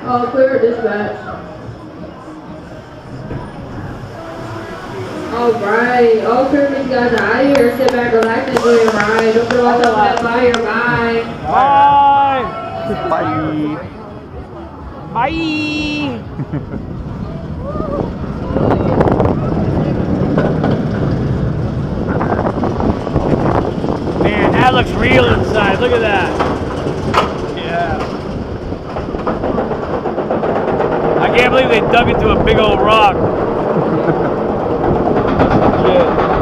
Oh, clear dispatch. Alright. Oh, clear these guys out of here. Sit back, relax, and enjoy your ride. Don't throw yourself on that fire. Bye. Bye. Bye. Man, that looks real inside. Look at that. Yeah. I can't believe they dug into a big old rock. Yeah.